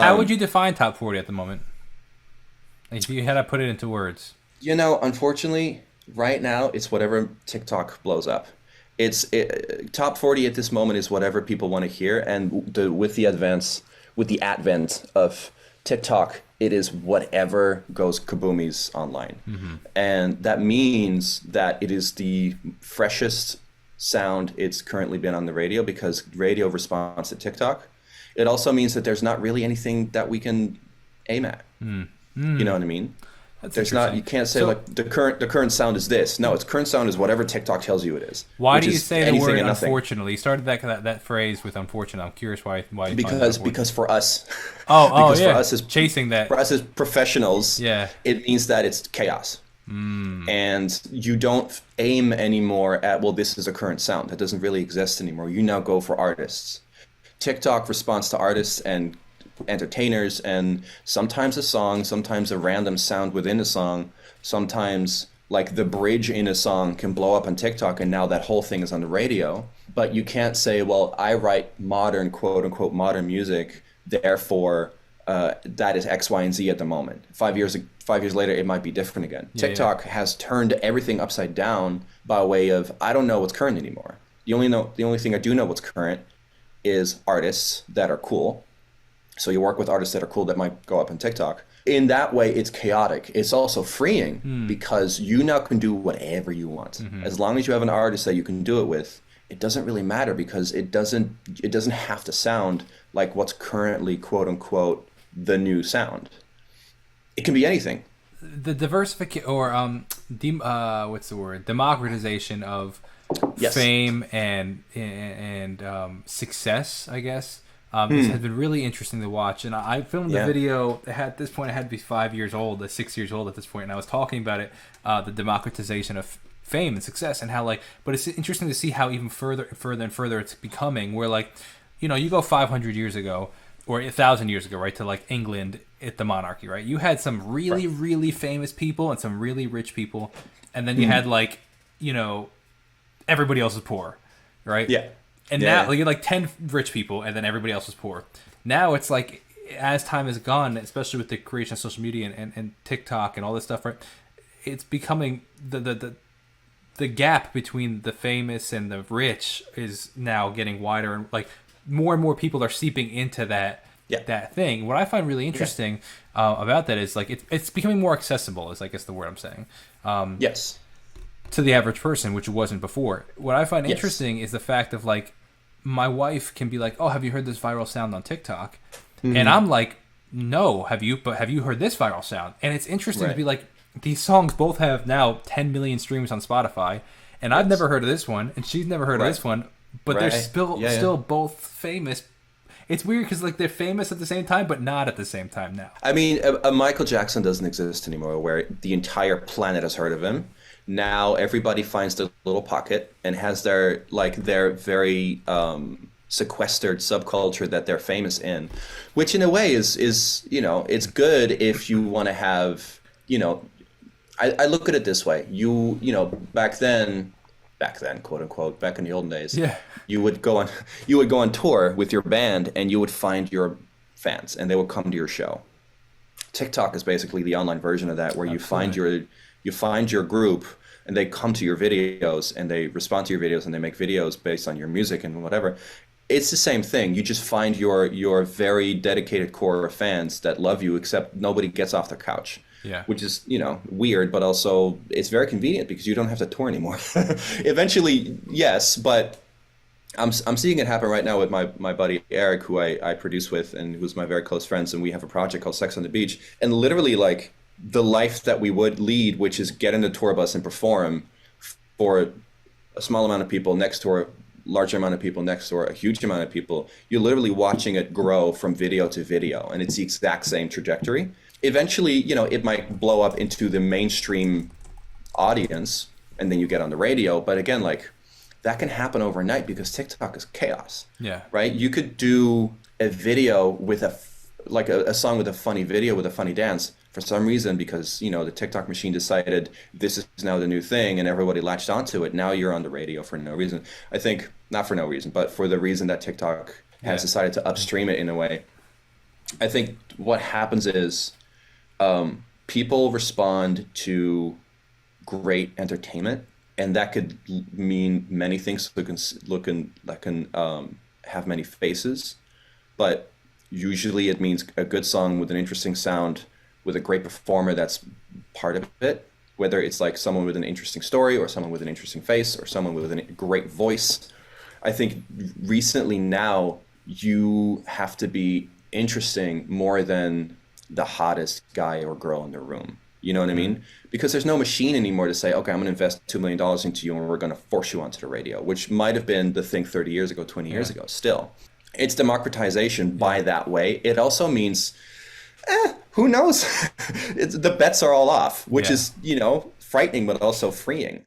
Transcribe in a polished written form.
How would you define top 40 at the moment? If you had to put it into words. Unfortunately, right now it's whatever TikTok blows up. Top 40 at this moment is whatever people want to hear, and with the advent of TikTok, it is whatever goes kaboomies online. And that means that it is the freshest sound it's currently been on the radio because radio responds to TikTok. It also means that there's not really anything that we can aim at. You know what I mean? That's There's not, interesting. you can't say So, like the current sound is this. No, its current sound is whatever TikTok tells you it is, why which do you is say the anything word and nothing. unfortunately? You started that phrase with unfortunate. I'm curious why you find that Because unfortunate. because for us, Oh because for yeah, us as chasing that. professionals, Yeah. it means that it's chaos. And you don't aim anymore at, well, this is a current sound. That doesn't really exist anymore. You now go for artists. TikTok responds to artists and entertainers, and sometimes a song, sometimes a random sound within a song, sometimes like the bridge in a song can blow up on TikTok, and now that whole thing is on the radio. But you can't say, well, I write modern, quote unquote, modern music, therefore that is X, Y, and Z at the moment. 5 years later, it might be different again. Yeah, yeah. TikTok has turned everything upside down by way of, I don't know what's current anymore. The only thing I do know what's current is artists that are cool. So you work with artists that are cool that might go up on TikTok. In that way, it's chaotic. It's also freeing because you now can do whatever you want. As long as you have an artist that you can do it with, it doesn't really matter because it doesn't have to sound like what's currently, quote unquote, the new sound. It can be anything. The diversification or what's the word? Democratization of Yes. fame and success, I guess. Has been really interesting to watch, and I filmed the Yeah. video. At this point, it had to be 5 years old, 6 years old at this point, and I was talking about it, the democratization of fame and success, and how but it's interesting to see how even further it's becoming. Where you go 500 years ago or 1,000 years ago, right, to England at the monarchy, right? You had some really really famous people and some really rich people, and then you had everybody else is poor, right? Yeah. And Yeah. now you get 10 rich people, and then everybody else is poor. Now it's as time has gone, especially with the creation of social media and TikTok and all this stuff, right? It's becoming the gap between the famous and the rich is now getting wider, and more and more people are seeping into Yeah. that thing. What I find really interesting about that is it's becoming more accessible. Is I guess the word I'm saying. Yes. To the average person, which it wasn't before. What I find Yes. interesting is the fact of my wife can be like, "Oh, have you heard this viral sound on TikTok?" And I'm like, "No, have you? But have you heard this viral sound?" And it's interesting to be Right. these songs both have now 10 million streams on Spotify, and I've never heard of this one, and she's never heard of Right. this one, but they're Right. Yeah, yeah. still both famous. It's weird because they're famous at the same time, but not at the same time now. I mean, a Michael Jackson doesn't exist anymore, where the entire planet has heard of him. Now everybody finds their little pocket and has their very sequestered subculture that they're famous in, which in a way is it's good if you want to have I look at it this way. Back then, quote unquote, back in the olden days, Yeah. you would go on tour with your band and you would find your fans and they would come to your show. TikTok is basically the online version of that, where you find your group and they come to your videos and they respond to your videos and they make videos based on your music and whatever. It's the same thing. You just find your very dedicated core of fans that love you, except nobody gets off their couch. Yeah. Which is, weird, but also it's very convenient because you don't have to tour anymore. Eventually, yes, but I'm seeing it happen right now with my buddy Eric, who I produce with and who's my very close friends, and we have a project called Sex on the Beach. And literally, the life that we would lead, which is get in the tour bus and perform for a small amount of people next to a larger amount of people next to a huge amount of people, you're literally watching it grow from video to video, and it's the exact same trajectory. Eventually, it might blow up into the mainstream audience, and then you get on the radio. But again, that can happen overnight because TikTok is chaos. Yeah. Right? You could do a video with a song with a funny video with a funny dance for some reason because, the TikTok machine decided this is now the new thing and everybody latched onto it. Now you're on the radio for no reason. I think not for no reason, but for the reason that TikTok has decided to upstream it in a way. I think what happens is people respond to great entertainment, and that could mean many things. That can have many faces, but usually it means a good song with an interesting sound, with a great performer that's part of it. Whether it's like someone with an interesting story, or someone with an interesting face, or someone with a great voice. I think recently now you have to be interesting more than the hottest guy or girl in the room. You know what I mean? Because there's no machine anymore to say, okay, I'm going to invest $2 million into you and we're going to force you onto the radio, which might have been the thing 30 years ago, 20 years ago. Still, it's democratization by that way. It also means, who knows? The bets are all off, which is, frightening, but also freeing.